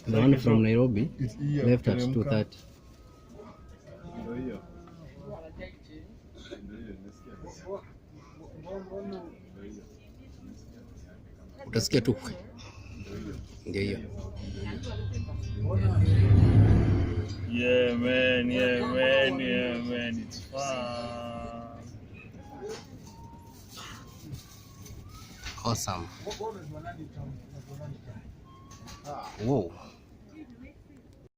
The one from Nairobi left at 2:30. Utasikia tu ndio hiyo. Yeah man, it's fun. Awesome. Whoa.